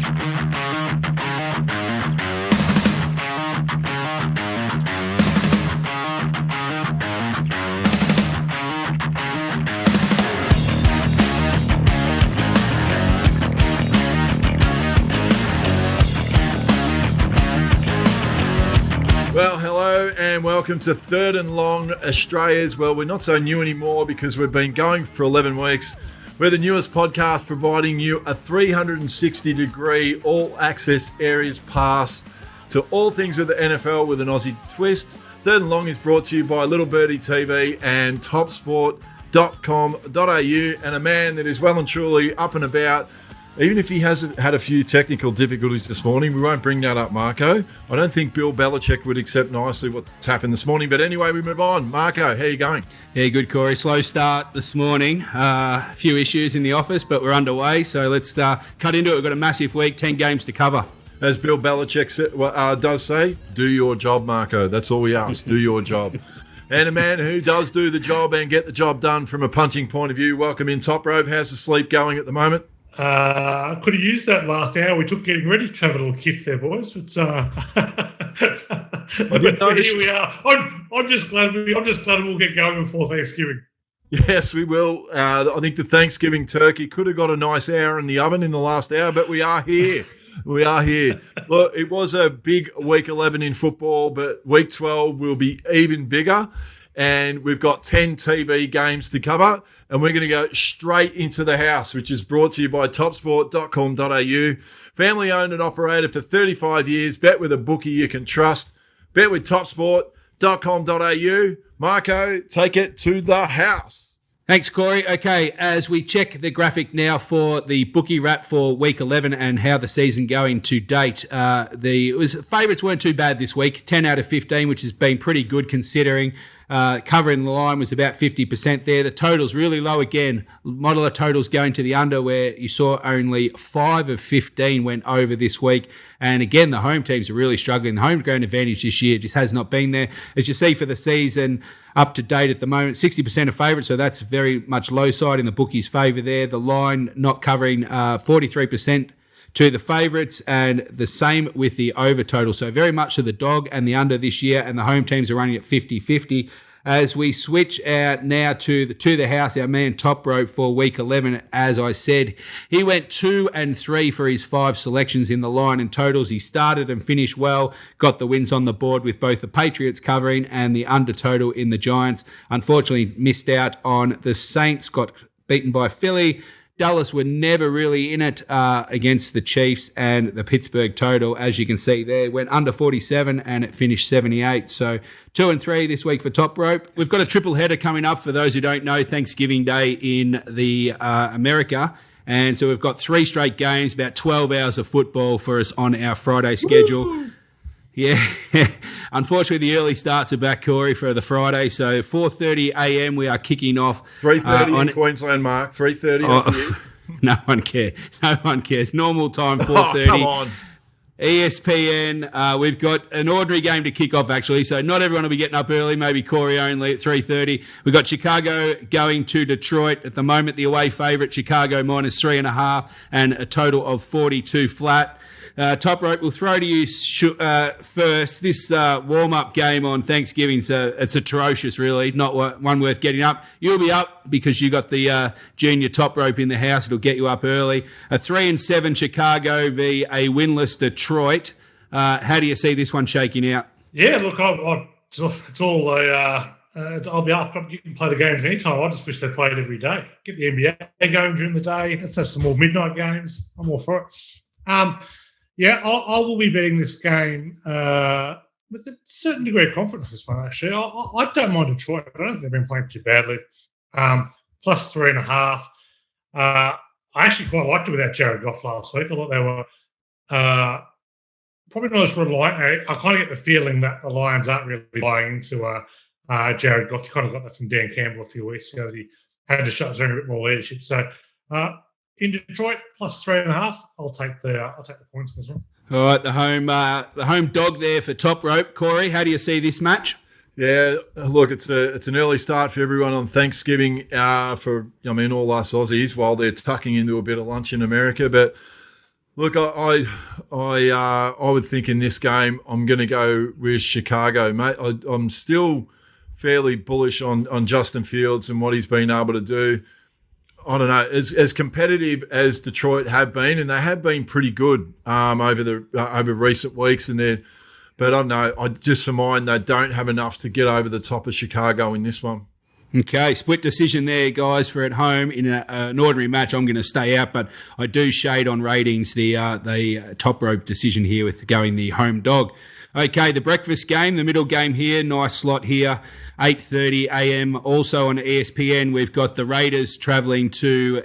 Well, hello and welcome to Third and Long Australia's. Well, we're not so new anymore because we've been going for 11 weeks. We're the newest podcast providing you a 360-degree all-access areas pass to all things with the NFL with an Aussie twist. Third and Long is brought to you by Little Birdie TV and topsport.com.au, and a man that is well and truly up and about. Even if he has had a few technical difficulties this morning, we won't bring that up, Marco. I don't think Bill Belichick would accept nicely what's happened this morning. But anyway, we move on. Marco, how are you going? Yeah, good, Corey. Slow start this morning. A few issues in the office, but we're underway. So let's cut into it. We've got a massive week, 10 games to cover. As Bill Belichick does say, do your job, Marco. That's all we ask. Do your job. And a man who does do the job and get the job done from a punting point of view. Welcome in, Top Rope. How's the sleep going at the moment? Could have used that last hour we took getting ready to have a little kip there, boys. But here we are. I'm just glad we'll get going before Thanksgiving. Yes, we will. I think the Thanksgiving turkey could have got a nice hour in the oven in the last hour, but we are here. We are here. Look, it was a big week 11 in football, but week 12 will be even bigger. And we've got 10 TV games to cover, and we're going to go straight into the house, which is brought to you by topsport.com.au. Family owned and operated for 35 years. Bet with a bookie you can trust. Bet with topsport.com.au. Marco, take it to the house. Thanks, Corey. Okay, as we check the graphic now for the bookie wrap for week 11 and how the season going to date, favourites weren't too bad this week, 10 out of 15, which has been pretty good considering. Covering the line was about 50% there. The total's really low again. Model of totals going to the under, where you saw only 5 of 15 went over this week. And again, the home teams are really struggling. The home ground advantage this year just has not been there. As you see for the season, up to date at the moment, 60% of favourites, so that's very much low side in the bookies' favour there. The line not covering 43% to the favourites, and the same with the over total. So very much to the dog and the under this year, and the home teams are running at 50-50. As we switch out now to the house, our man Top Rope for week 11, as I said, he went 2 and 3 for his 5 selections in the line and totals. He started and finished well, got the wins on the board with both the Patriots covering and the under total in the Giants. Unfortunately, missed out on the Saints, got beaten by Philly. Dallas were never really in it against the Chiefs, and the Pittsburgh total, as you can see there, went under 47 and it finished 78. So 2 and 3 this week for Top Rope. We've got a triple header coming up for those who don't know, Thanksgiving Day in the America. And so we've got 3 straight games, about 12 hours of football for us on our Friday schedule. Woo! Yeah, unfortunately the early starts are back, Corey, for the Friday. So 4:30 a.m. we are kicking off. 3:30 in Queensland, Mark. 3:30. No one cares. No one cares. Normal time, 4:30. Oh, come on. ESPN, we've got an ordinary game to kick off, actually, so not everyone will be getting up early, maybe Corey only at 3:30. We've got Chicago going to Detroit. At the moment, the away favourite, Chicago -3.5 and a total of 42 flat. Top Rope, we'll throw to you first. This warm-up game on Thanksgiving, so it's atrocious, really, not one worth getting up. You'll be up because you got the junior Top Rope in the house. It'll get you up early. A 3-7 Chicago v a winless Detroit. How do you see this one shaking out? Yeah, look, it's all I'll be up. You can play the games anytime. I just wish they played every day. Get the NBA going during the day. Let's have some more midnight games. I'm all for it. Yeah, I will be betting this game with a certain degree of confidence this one, actually. I don't mind Detroit. I don't think they've been playing too badly. Plus 3.5. I actually quite liked it without Jared Goff last week. I thought they were probably not as reliant. I kind of get the feeling that the Lions aren't really buying into Jared Goff. You kind of got that from Dan Campbell a few weeks ago that he had to shut down a bit more leadership. So in Detroit, plus 3.5. I'll take the points in this one. All right, the home dog there for Top Rope. Corey, how do you see this match? Yeah, look, it's an early start for everyone on Thanksgiving for all us Aussies while they're tucking into a bit of lunch in America. But Look, I would think in this game I'm going to go with Chicago, mate. I'm still fairly bullish on Justin Fields and what he's been able to do. I don't know, as competitive as Detroit have been, and they have been pretty good over recent weeks, but I don't know. Just for mine, they don't have enough to get over the top of Chicago in this one. Okay, split decision there, guys, for at home. In an ordinary match, I'm going to stay out, but I do shade on ratings the top rope decision here with going the home dog. Okay, the breakfast game, the middle game here, nice slot here, 8:30 a.m. Also on ESPN, we've got the Raiders travelling to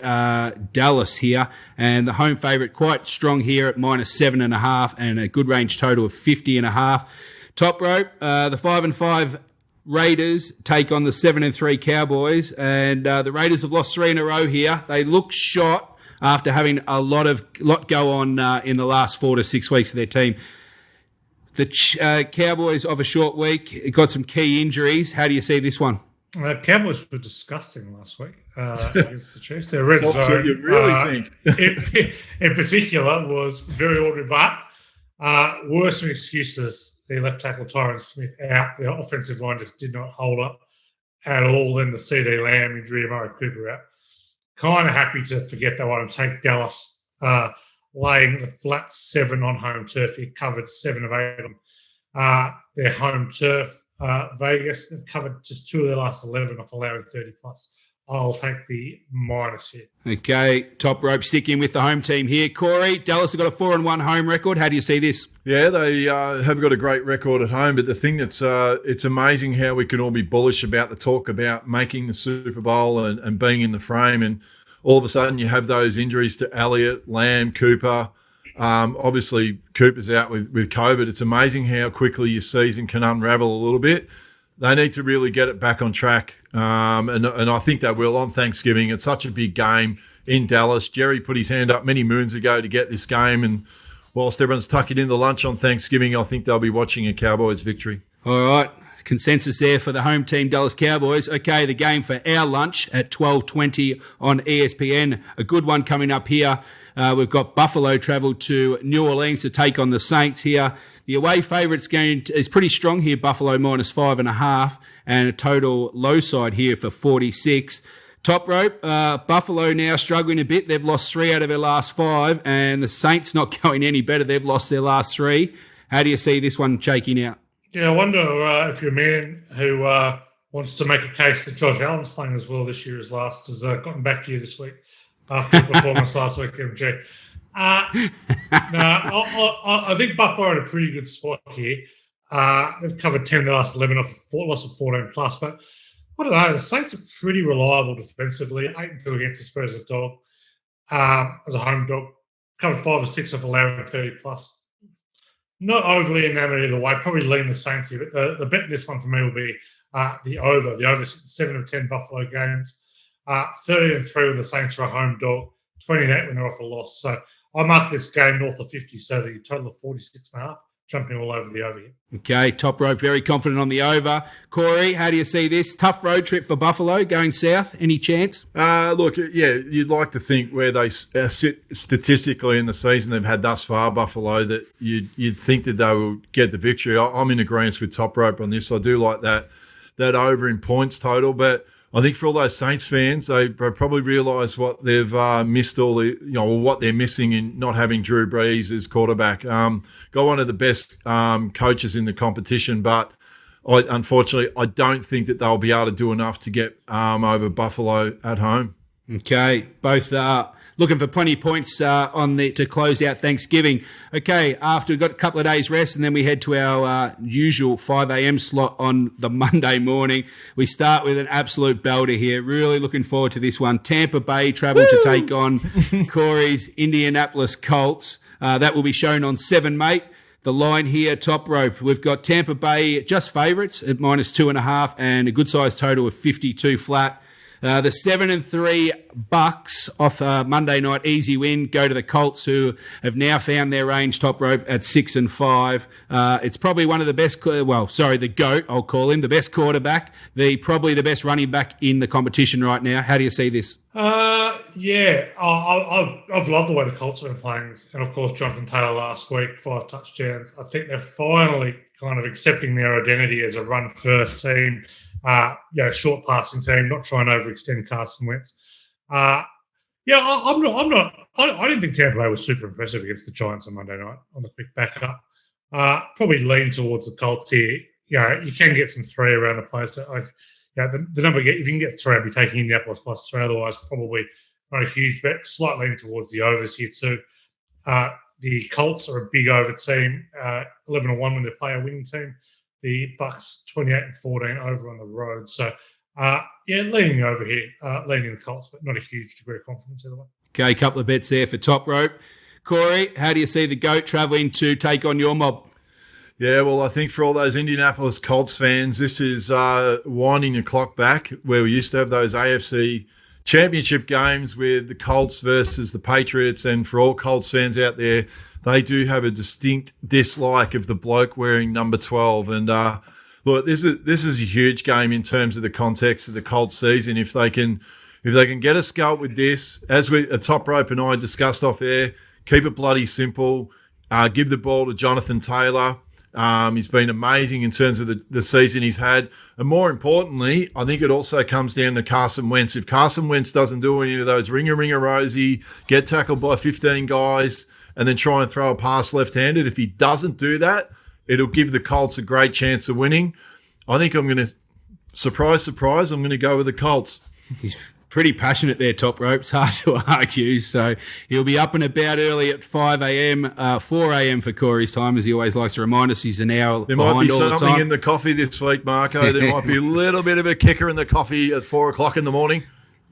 Dallas here, and the home favourite quite strong here at -7.5 and a good range total of 50.5. Top rope, the 5-5 Raiders take on the 7-3 Cowboys, and the Raiders have lost 3 in a row here. They look shot after having a lot go on in the last 4 to 6 weeks of their team. The Cowboys of a short week got some key injuries. How do you see this one? Cowboys were disgusting last week against the Chiefs. Their red That's zone, what you really think. in particular, was very ordinary. But worse than excuses, their left tackle Tyron Smith out. The offensive line just did not hold up at all. Then the CD Lamb injury, Amari Cooper out. Kind of happy to forget that one and take Dallas. Laying the flat 7 on home turf. He covered 7 of 8 on their home turf. Vegas, they've covered just 2 of their last 11 off allowing 30+. I'll take the minus here. Okay, top rope sticking with the home team here. Corey, Dallas have got a 4-1 home record. How do you see this? Yeah, they have got a great record at home, but the thing that's it's amazing how we can all be bullish about the talk about making the Super Bowl and being in the frame, and all of a sudden you have those injuries to Elliott, Lamb, Cooper. Obviously, Cooper's out with COVID. It's amazing how quickly your season can unravel a little bit. They need to really get it back on track, and I think they will on Thanksgiving. It's such a big game in Dallas. Jerry put his hand up many moons ago to get this game, and whilst everyone's tucking in the lunch on Thanksgiving, I think they'll be watching a Cowboys victory. All right. Consensus there for the home team, Dallas Cowboys. Okay, the game for our lunch at 12:20 on ESPN. A good one coming up here. We've got Buffalo travel to New Orleans to take on the Saints here. The away favourites is pretty strong here, Buffalo -5.5, and a total low side here for 46. Top rope, Buffalo now struggling a bit. They've lost 3 out of their last 5, and the Saints not going any better. They've lost their last 3. How do you see this one shaking out? Yeah, I wonder if you're a man who wants to make a case that Josh Allen's playing as well this year as last has gotten back to you this week after the performance last week, MJ. I think Buffalo are in a pretty good spot here. They've covered 10 of the last 11 off a loss of 14+, but I don't know. The Saints are pretty reliable defensively. 8-2 against the Spurs as a dog, as a home dog. Covered 5 or 6 off allowing 30+. Not overly enamored either way. Probably lean the Saints here, but the bet this one for me will be the over. The over 7 of 10 Buffalo games. 30-3 with the Saints are a home dog. 28 when they're off a loss. So I mark this game north of 50, so the total of 46.5. Jumping all over the over here. Okay, top rope, very confident on the over. Corey, how do you see this? Tough road trip for Buffalo going south. Any chance? Look, yeah, you'd like to think where they sit statistically in the season they've had thus far, Buffalo, that you'd think that they will get the victory. I'm in agreement with top rope on this. I do like that over in points total, but I think for all those Saints fans, they probably realise what they've missed what they're missing in not having Drew Brees as quarterback. Got one of the best coaches in the competition, but unfortunately, I don't think that they'll be able to do enough to get over Buffalo at home. Okay, both looking for plenty of points to close out Thanksgiving. Okay, after we've got a couple of days rest and then we head to our usual 5 a.m. slot on the Monday morning. We start with an absolute belter here. Really looking forward to this one. Tampa Bay travel to take on Corey's Indianapolis Colts. That will be shown on 7, mate. The line here, top rope. We've got Tampa Bay just favourites at -2.5 and a good size total of 52 flat. The 7-3 Bucks off Monday night easy win go to the Colts, who have now found their range top rope at 6-5. It's probably one of the best. The GOAT, I'll call him, the best quarterback, probably the best running back in the competition right now. How do you see this? I've loved the way the Colts have been playing, and of course Jonathan Taylor last week, 5 touchdowns. I think they're finally kind of accepting their identity as a run-first team, short passing team, not trying to overextend Carson Wentz. I didn't think Tampa Bay was super impressive against the Giants on Monday night on the quick backup. Probably lean towards the Colts here. You can get some 3 around the place. The number if you can get 3, I'd be taking Indianapolis plus 3. Otherwise, probably not a huge bet. Slight lean towards the overs here too. The Colts are a big over team, 11-1 when they play a winning team. The Bucks 28-14 over on the road. So, leaning over here, leaning the Colts, but not a huge degree of confidence either way. Okay, a couple of bets there for top rope. Corey, how do you see the GOAT travelling to take on your mob? Yeah, well, I think for all those Indianapolis Colts fans, this is winding the clock back where we used to have those AFC championship games with the Colts versus the Patriots. And for all Colts fans out there, they do have a distinct dislike of the bloke wearing number 12. And look, this is a huge game in terms of the context of the Colts season. If they can get a scout with this, as a Top Rope and I discussed off air, keep it bloody simple. Give the ball to Jonathan Taylor. He's been amazing in terms of the season he's had. And more importantly, I think it also comes down to Carson Wentz. If Carson Wentz doesn't do any of those ringer rosy, get tackled by 15 guys, and then try and throw a pass left-handed, if he doesn't do that, it'll give the Colts a great chance of winning. I think I'm going to, surprise, I'm going to go with the Colts. He's pretty passionate there, Top Rope. It's hard to argue. So he'll be up and about early at 5 a.m., 4 a.m. for Corey's time, as he always likes to remind us. He's an hour There might be behind all the something time. in the coffee this week, Marco. There might be a little bit of a kicker in the coffee at 4 o'clock in the morning.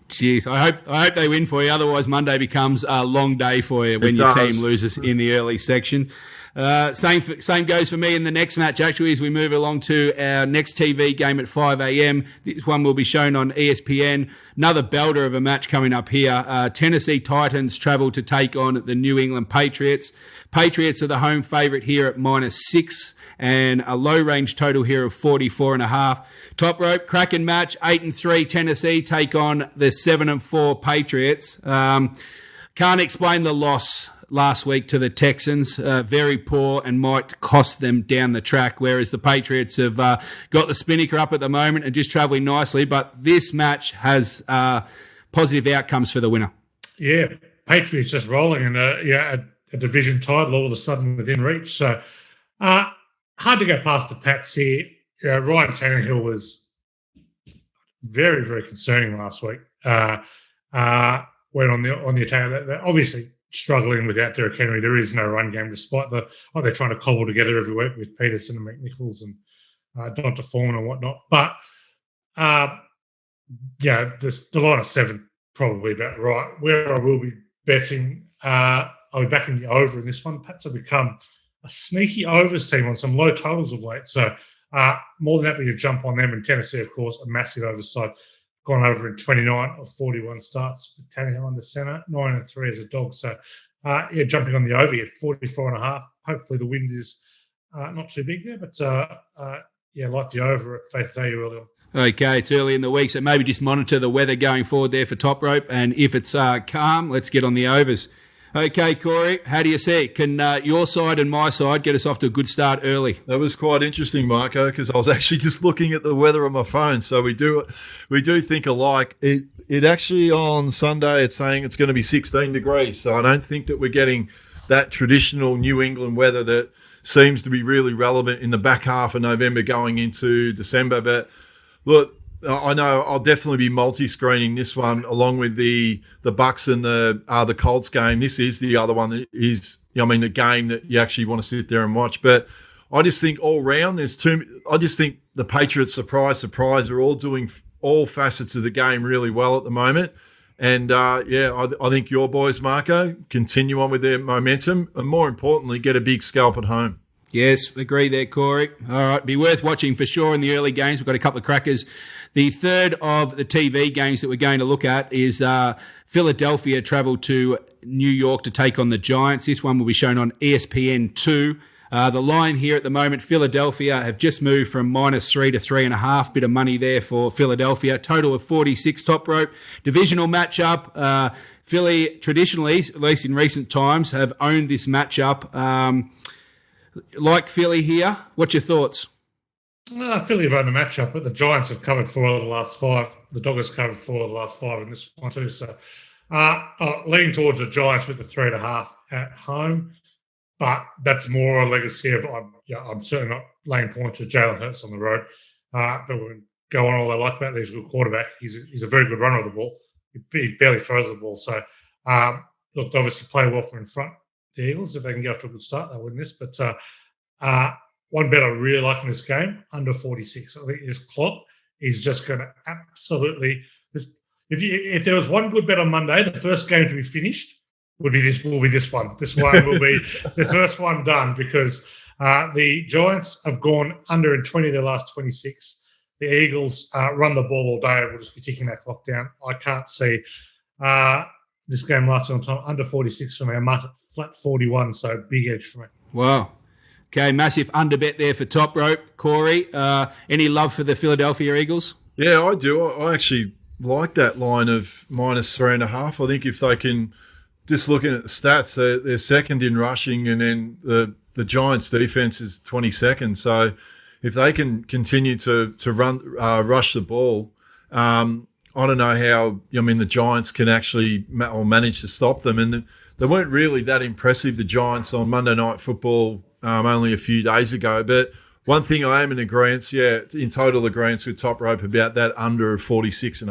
Jeez, I hope they win for you. Otherwise, Monday becomes a long day for you when your team loses in the early section. Same goes for me in the next match, actually, as we move along to our next TV game at 5 a.m. This one will be shown on ESPN. Another belter of a match coming up here. Tennessee Titans travel to take on the New England Patriots. Patriots are the home favourite here at -6 and a low range total here of 44.5. Top Rope, cracking match, 8-3 Tennessee take on the 7-4 Patriots. Can't explain the loss last week to the Texans. Very poor and might cost them down the track, whereas the Patriots have got the spinnaker up at the moment and just travelling nicely. But this match has positive outcomes for the winner. Yeah, Patriots just rolling and a division title all of a sudden within reach. So hard to go past the Pats here. Ryan Tannehill was very, very concerning last week. Went on the attack. They're obviously struggling without Derrick Henry. There is no run game, despite they're trying to cobble together every week with Peterson and McNichols and Donta Foreman and whatnot. But the line of 7 probably about right. Where I will be betting, I'll be backing the over in this one. Pats have become a sneaky overs team on some low totals of late. So more than happy to jump on them. And Tennessee, of course, a massive overside. Gone over in 29 of 41 starts with Tannehill under centre, 9-3 as a dog. So, jumping on the over at 44.5. Hopefully the wind is not too big there, but like the over at face value early on. Okay, it's early in the week, so maybe just monitor the weather going forward there for Top Rope. And if it's calm, let's get on the overs. Okay, Corey, how do you see it? Can your side and my side get us off to a good start early? That was quite interesting, Marco, because I was actually just looking at the weather on my phone. So we do think alike. It actually on Sunday it's saying it's going to be 16 degrees. So I don't think that we're getting that traditional New England weather that seems to be really relevant in the back half of November going into December. But look, I know I'll definitely be multi-screening this one along with the Bucks and the Colts game. This is the other one that is, the game that you actually want to sit there and watch. But I just think all round I just think the Patriots, surprise, are all doing all facets of the game really well at the moment. And I think your boys, Marco, continue on with their momentum and more importantly, get a big scalp at home. Yes, agree there, Corey. All right, be worth watching for sure in the early games. We've got a couple of crackers. The third of the TV games that we're going to look at is Philadelphia travel to New York to take on the Giants. This one will be shown on ESPN2. The line here at the moment, Philadelphia have just moved from -3 to 3.5. Bit of money there for Philadelphia. Total of 46 Top Rope. Divisional matchup. Philly traditionally, at least in recent times, have owned this matchup. Like Philly here, what's your thoughts? Philly have owned the matchup, but the Giants have covered 4 of the last 5. The Doggers covered 4 of the last 5 in this one too. So lean towards the Giants with the 3.5 at home, but that's more a legacy of I'm certainly not laying point to Jalen Hurts on the road. But we'll go on all I like about. He's a good quarterback. He's a very good runner of the ball. He barely throws the ball. So look, they obviously play well from in front. The Eagles, if they can get off to a good start, they'll win this. But one bet I really like in this game, under 46. I think his clock is just going to absolutely. If there was one good bet on Monday, the first game to be finished will be this one. This one will be the first one done because the Giants have gone under in 20 of their last 26. The Eagles run the ball all day and will just be ticking that clock down. I can't see this game lasting on time. Under 46 for me. I marked it flat 41, so big edge for me. Wow. Okay, massive underbet there for Top Rope. Corey, any love for the Philadelphia Eagles? Yeah, I do. I actually like that line of -3.5. I think if they can, just looking at the stats, they're second in rushing, and then the Giants' defense is 22nd. So if they can continue to rush the ball, I don't know how. I mean, the Giants can actually manage to stop them, and they weren't really that impressive. The Giants on Monday Night Football only a few days ago, but. One thing I am in agreement, in total agreement with Top Rope about that under 46.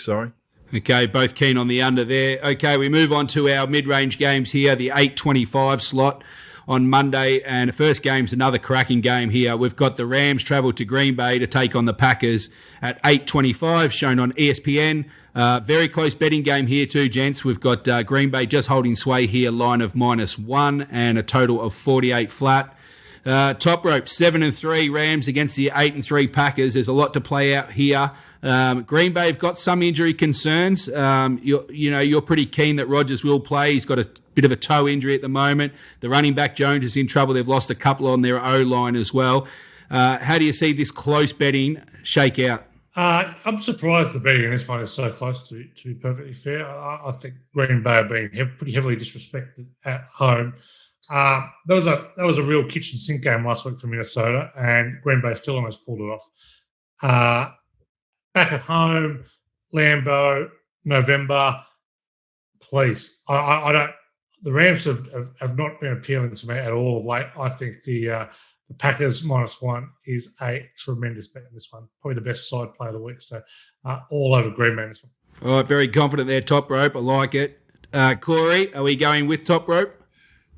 Sorry. Okay, both keen on the under there. Okay, we move on to our mid-range games here, the 8:25 slot on Monday, and the first game's another cracking game here. We've got the Rams travel to Green Bay to take on the Packers at 8:25, shown on ESPN. Very close betting game here too, gents. We've got Green Bay just holding sway here, line of -1 and a total of 48 flat. Top Rope 7-3 Rams against the 8-3 Packers. There's a lot to play out here. Green Bay have got some injury concerns. You're pretty keen that Rodgers will play. He's got a bit of a toe injury at the moment. The running back Jones is in trouble. They've lost a couple on their O-line as well. How do you see this close betting shake out? I'm surprised the betting in this one is so close, to be perfectly fair. I think Green Bay are being pretty heavily disrespected at home. That was a real kitchen sink game last week for Minnesota, and Green Bay still almost pulled it off. Back at home, Lambeau, November, please. I don't. The Rams have not been appealing to me at all of late. I think the Packers -1 is a tremendous bet in this one. Probably the best side play of the week. So all over Green Bay in this one. All right, very confident there, Top Rope. I like it. Corey, are we going with Top Rope?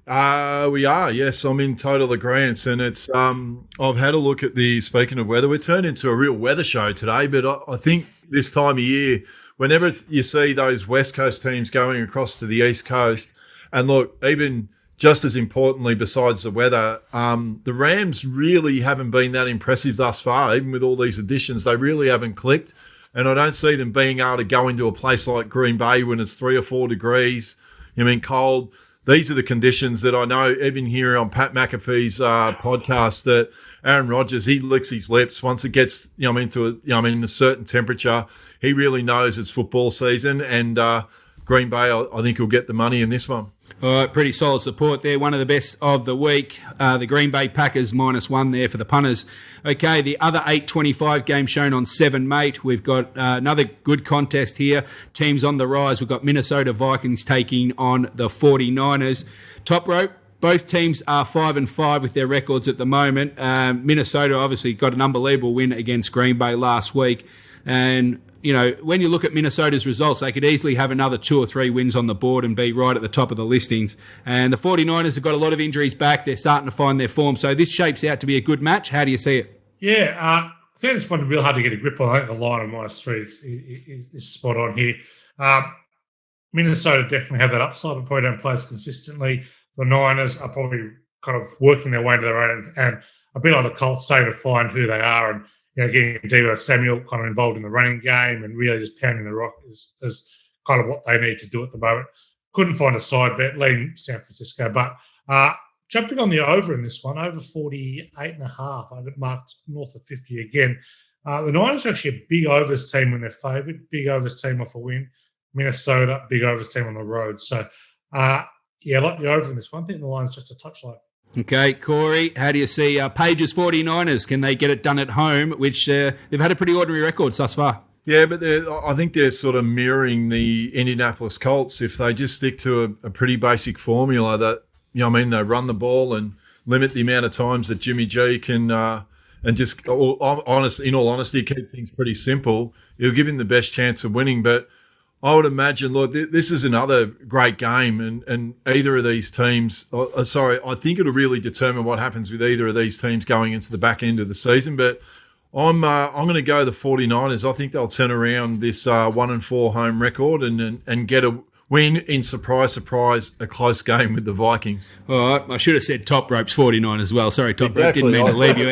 We are, yes. I'm in total agreement, and it's. I've had a look at speaking of weather, we're turned into a real weather show today. But I think this time of year, whenever you see those West Coast teams going across to the East Coast, and look, even just as importantly, besides the weather, the Rams really haven't been that impressive thus far. Even with all these additions, they really haven't clicked, and I don't see them being able to go into a place like Green Bay when it's 3 or 4 degrees. Cold. These are the conditions that I know, even here on Pat McAfee's podcast, that Aaron Rodgers, he licks his lips once it gets, into a certain temperature. He really knows it's football season, and Green Bay, I think, will get the money in this one. All right, pretty solid support there. One of the best of the week. The Green Bay Packers -1 there for the punters. Okay, the other 8:25 game shown on 7, mate. We've got another good contest here. Teams on the rise. We've got Minnesota Vikings taking on the 49ers. Top Rope. Both teams are 5-5 with their records at the moment. Minnesota obviously got an unbelievable win against Green Bay last week. And when you look at Minnesota's results, they could easily have another 2 or 3 wins on the board and be right at the top of the listings. And the 49ers have got a lot of injuries back. They're starting to find their form. So this shapes out to be a good match. How do you see it? Yeah, I think this one's real hard to get a grip on. I think the line of -3 is spot on here. Minnesota definitely have that upside, but probably don't play as consistently. The Niners are probably kind of working their way into their own, and a bit like the Colts, starting to find who they are, and getting Deebo Samuel kind of involved in the running game and really just pounding the rock is kind of what they need to do at the moment. Couldn't find a side bet, leading San Francisco, but jumping on the over in this one, over 48.5. I marked north of 50 again. The Niners are actually a big overs team when they're favoured, big overs team off a win. Minnesota, big overs team on the road. So, yeah, I like the over in this one. I think the line's just a touch low. Okay, Corey, how do you see Page's 49ers? Can they get it done at home, which they've had a pretty ordinary record thus far? Yeah, but I think they're sort of mirroring the Indianapolis Colts. If they just stick to a pretty basic formula that, they run the ball and limit the amount of times that Jimmy G can and just, in all honesty, keep things pretty simple, it'll give him the best chance of winning. But I would imagine, Lord, this is another great game, and either of these teams, I think it'll really determine what happens with either of these teams going into the back end of the season. But I'm going to go the 49ers. I think they'll turn around this 1-4 home record and get a win in surprise, a close game with the Vikings. All right, I should have said Top Rope's 49 as well. Sorry, Top Rope, didn't mean to leave you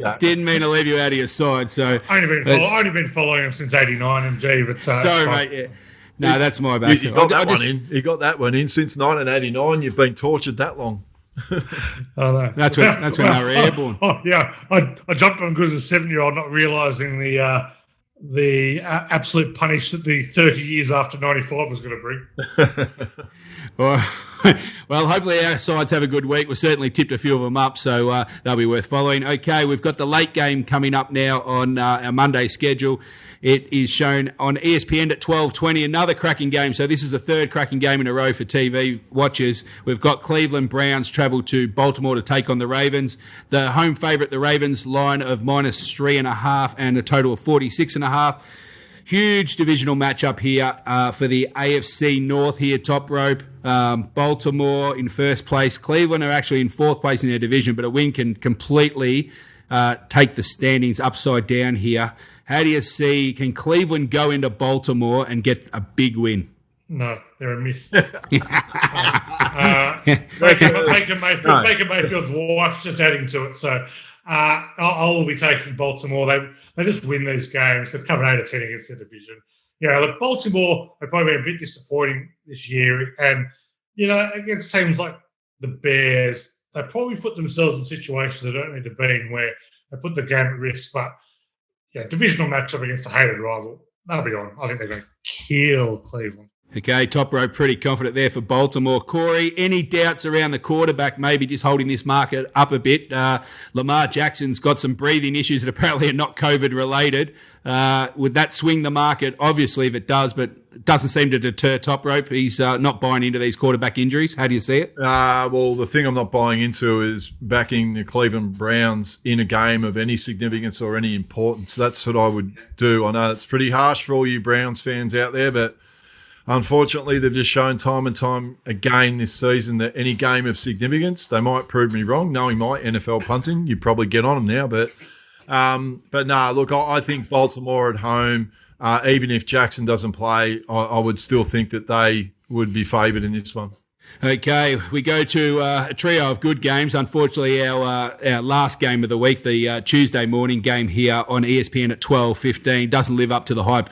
out. Didn't mean to leave you out of your side. So I've only been following him since '89, MG. But sorry, mate. Yeah. No, that's my bad. You got that one in since 1989. You've been tortured that long. Oh, no. That's when they were airborne. Yeah, I jumped on good as a 7-year-old, not realising the absolute punish that the 30 years after 95 was going to bring. Well, hopefully our sides have a good week. We've certainly tipped a few of them up, so they'll be worth following. Okay, we've got the late game coming up now on our Monday schedule. It is shown on ESPN at 12:20. Another cracking game. So this is the third cracking game in a row for TV watchers. We've got Cleveland Browns travel to Baltimore to take on the Ravens. The home favourite, the Ravens, line of -3.5 and a total of 46.5. Huge divisional matchup here for the AFC North here, Top Rope. Baltimore in first place. Cleveland are actually in fourth place in their division, but a win can completely take the standings upside down here. How do you see, can Cleveland go into Baltimore and get a big win? No, they're a miss. Baker Mayfield's wife just adding to it. So I'll be taking Baltimore. They just win these games. They've covered 8 or 10 against their division. Look, Baltimore have probably been a bit disappointing this year. And, against teams like the Bears, they probably put themselves in situations they don't need to be in where they put the game at risk. But, divisional matchup against a hated rival, they'll be on. I think they're going to kill Cleveland. Okay, Top Rope pretty confident there for Baltimore. Corey, any doubts around the quarterback maybe just holding this market up a bit? Lamar Jackson's got some breathing issues that apparently are not COVID related. Would that swing the market? Obviously, if it does, but it doesn't seem to deter Top Rope. He's not buying into these quarterback injuries. How do you see it? Well, the thing I'm not buying into is backing the Cleveland Browns in a game of any significance or any importance. That's what I would do. I know it's pretty harsh for all you Browns fans out there, but unfortunately, they've just shown time and time again this season that any game of significance, they might prove me wrong. Knowing my NFL punting, you probably get on them now. But no, look, I think Baltimore at home, even if Jackson doesn't play, I would still think that they would be favoured in this one. Okay, we go to a trio of good games. Unfortunately, our last game of the week, the Tuesday morning game here on ESPN at 12:15, doesn't live up to the hype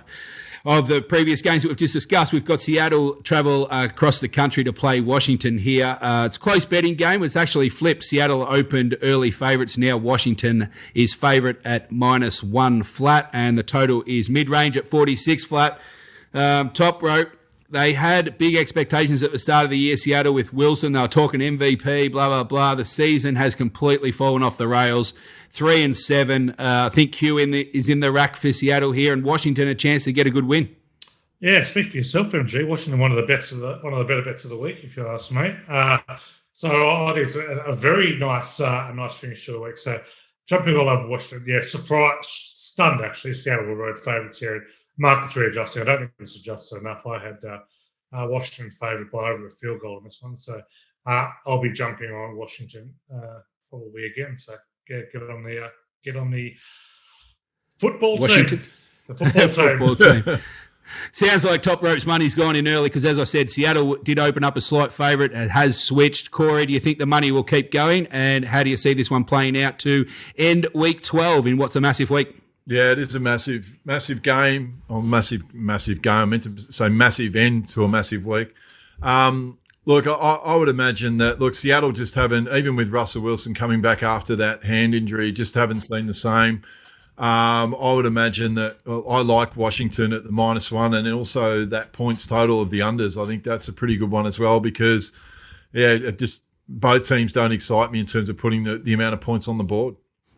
of the previous games that we've just discussed. We've got Seattle travel across the country to play Washington here. It's a close betting game. It's actually flipped. Seattle opened early favourites. Now Washington is favourite at -1 flat, and the total is mid-range at 46 flat. Top Rope, they had big expectations at the start of the year, Seattle, with Wilson. They were talking MVP, blah, blah, blah. The season has completely fallen off the rails. 3-7. I think Q is in the rack for Seattle here, and Washington a chance to get a good win. Yeah, speak for yourself, MG. Washington one of the better bets of the week, if you ask me. So I think it's a very nice finish to the week. So jumping all over Washington, stunned actually. Seattle were road favourites here. Market tree adjusting. I don't think it's adjusted enough. I had Washington favoured by over a field goal on this one, so I'll be jumping on Washington probably again. So get on the football Washington. team. The football team. Sounds like Top Rope's money's gone in early because, as I said, Seattle did open up a slight favourite. It has switched. Corey, do you think the money will keep going? And how do you see this one playing out to end week 12 in what's a massive week? Yeah, it is a massive game, or massive game. I meant to say massive end to a massive week. Look, I would imagine that, Seattle just haven't, even with Russell Wilson coming back after that hand injury, just haven't seen the same. I would imagine that I like Washington at the -1, and also that points total of the unders. I think that's a pretty good one as well because, both teams don't excite me in terms of putting the amount of points on the board.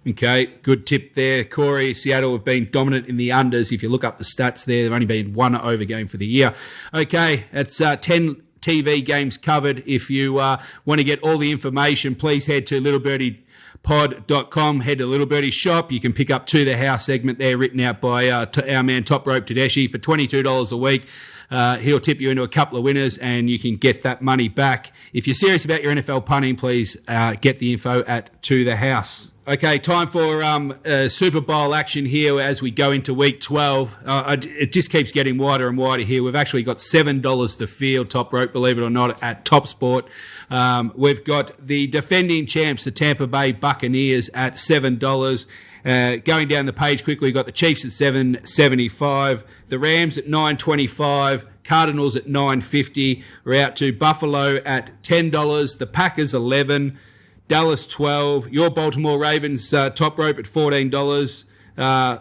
Okay, good tip there. Corey, Seattle have been dominant in the unders. If you look up the stats there, they've only been one over game for the year. Okay, that's 10 TV games covered. If you want to get all the information, please head to littlebirdiepod.com. Head to Little Birdie's shop. You can pick up To The House segment there written out by our man Top Rope Tedeschi for $22 a week. He'll tip you into a couple of winners and you can get that money back. If you're serious about your NFL punting, please get the info at To The House. Okay, time for Super Bowl action here as we go into week 12. It just keeps getting wider and wider here. We've actually got $7 the field, Top Rope, believe it or not, at Top Sport. We've got the defending champs, the Tampa Bay Buccaneers, at $7. Going down the page quickly, we've got the Chiefs at $7.75, the Rams at $9.25, Cardinals at $9.50. We're out to Buffalo at $10, the Packers $11, Dallas $12, your Baltimore Ravens Top Rope at $14. The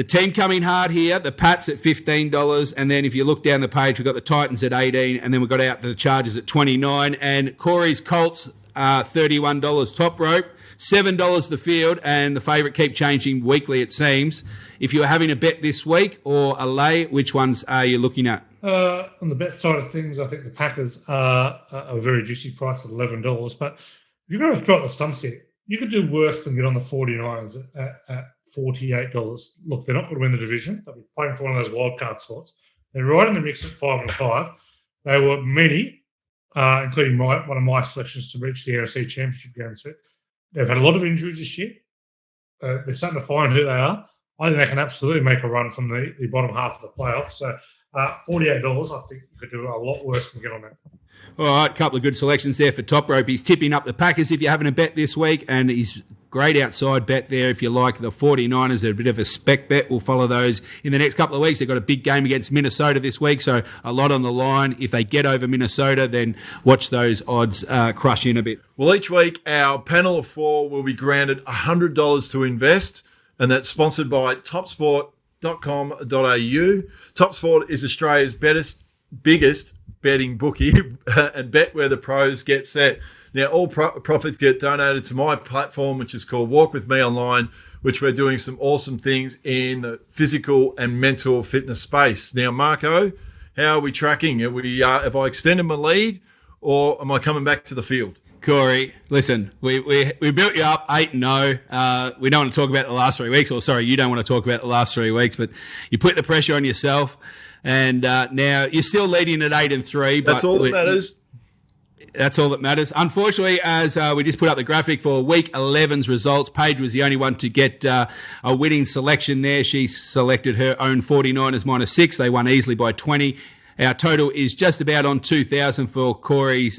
team coming hard here, the Pats at $15, and then if you look down the page, we've got the Titans at $18, and then we've got out the Chargers at $29, and Corey's Colts $31 Top Rope. $7 the field, and the favourite keep changing weekly, it seems. If you're having a bet this week or a lay, which ones are you looking at? On the bet side of things, I think the Packers are a very juicy price at $11. But if you're going to drop the stumps here, you could do worse than get on the 49ers at $48. Look, they're not going to win the division. They'll be playing for one of those wild card spots. They're right in the mix at 5-5. They were many, including one of my selections to reach the NFC Championship game. They've had a lot of injuries this year. They're starting to find who they are. I think they can absolutely make a run from the bottom half of the playoffs. So $48, I think you could do a lot worse than get on that. All right, a couple of good selections there for Top Rope. He's tipping up the Packers if you're having a bet this week, and he's great outside bet there if you like. The 49ers are a bit of a spec bet. We'll follow those in the next couple of weeks. They've got a big game against Minnesota this week, so a lot on the line. If they get over Minnesota, then watch those odds crush in a bit. Well, each week our panel of four will be granted $100 to invest, and that's sponsored by topsport.com.au. TopSport is Australia's biggest betting bookie and bet where the pros get set. Now, all profits get donated to my platform, which is called Walk With Me Online, which we're doing some awesome things in the physical and mental fitness space. Now, Marco, how are we tracking? Have I extended my lead, or am I coming back to the field? Corey, listen, we built you up 8-0. We don't want to talk about the last 3 weeks, or sorry, you don't want to talk about the last 3 weeks, but you put the pressure on yourself. And now you're still leading at 8-3. That's all that matters. That's all that matters. Unfortunately, as we just put up the graphic for Week 11's results, Paige was the only one to get a winning selection there. She selected her own 49ers -6. They won easily by 20. Our total is just about on 2,000 for Corey's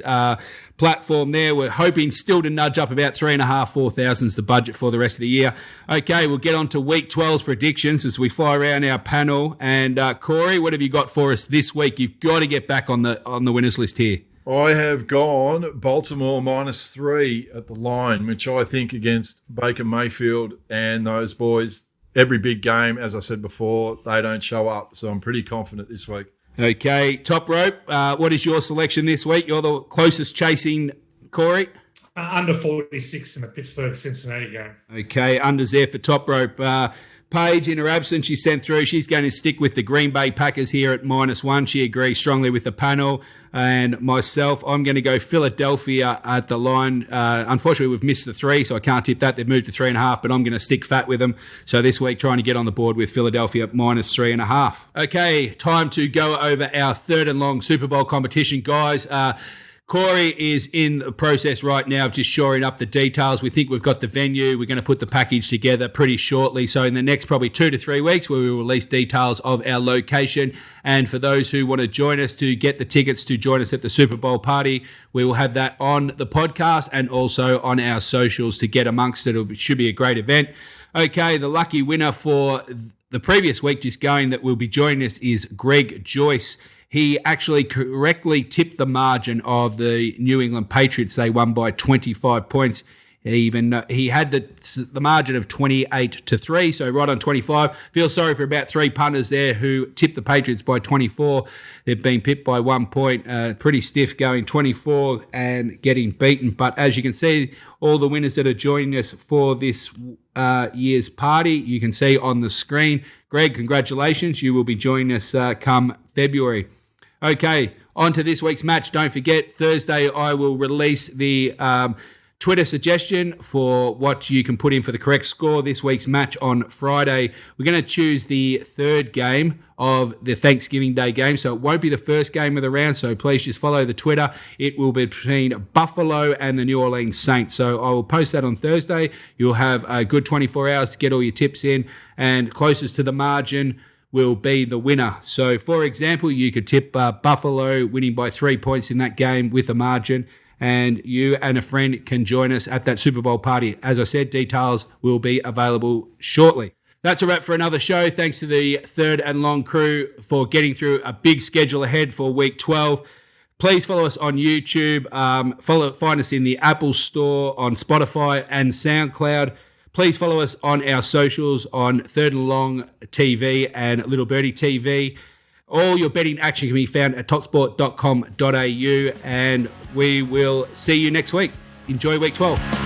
platform there. We're hoping still to nudge up about 3,500, 4,000 is the budget for the rest of the year. Okay, we'll get on to Week 12's predictions as we fly around our panel. And Corey, what have you got for us this week? You've got to get back on the winners list here. I have gone Baltimore -3 at the line, which I think against Baker Mayfield and those boys, every big game, as I said before, they don't show up. So I'm pretty confident this week. Okay, Top Rope, what is your selection this week? You're the closest chasing, Corey. Under 46 in the Pittsburgh-Cincinnati game. Okay, unders there for Top Rope. Paige, in her absence, she sent through. She's going to stick with the Green Bay Packers here at -1. She agrees strongly with the panel. And myself, I'm going to go Philadelphia at the line. Unfortunately, we've missed the 3, so I can't tip that. They've moved to 3.5, but I'm going to stick fat with them. So this week, trying to get on the board with Philadelphia at -3.5. Okay, time to go over our third and long Super Bowl competition, guys. Corey is in the process right now of just shoring up the details. We think we've got the venue. We're going to put the package together pretty shortly. So in the next probably 2 to 3 weeks, we will release details of our location. And for those who want to join us to get the tickets to join us at the Super Bowl party, we will have that on the podcast and also on our socials to get amongst it. It should be a great event. Okay, the lucky winner for the previous week just going that will be joining us is Greg Joyce. He actually correctly tipped the margin of the New England Patriots. They won by 25 points. He had the margin of 28-3, so right on 25. Feel sorry for about 3 punters there who tipped the Patriots by 24. They've been pipped by 1 point. Pretty stiff going 24 and getting beaten. But as you can see, all the winners that are joining us for this year's party, you can see on the screen. Greg, congratulations. You will be joining us come February. Okay, on to this week's match. Don't forget, Thursday I will release the Twitter suggestion for what you can put in for the correct score this week's match on Friday. We're going to choose the third game of the Thanksgiving Day game, so it won't be the first game of the round, so please just follow the Twitter. It will be between Buffalo and the New Orleans Saints, so I will post that on Thursday. You'll have a good 24 hours to get all your tips in, and closest to the margin will be the winner. So, for example, you could tip Buffalo winning by 3 points in that game with a margin, and you and a friend can join us at that Super Bowl party. As I said, details will be available shortly. That's a wrap for another show. Thanks to the Third and Long crew for getting through a big schedule ahead for Week 12. Please follow us on YouTube. Find us in the Apple Store, on Spotify and SoundCloud. Please follow us on our socials on Third and Long TV and Little Birdie TV. All your betting action can be found at topsport.com.au, and we will see you next week. Enjoy Week 12.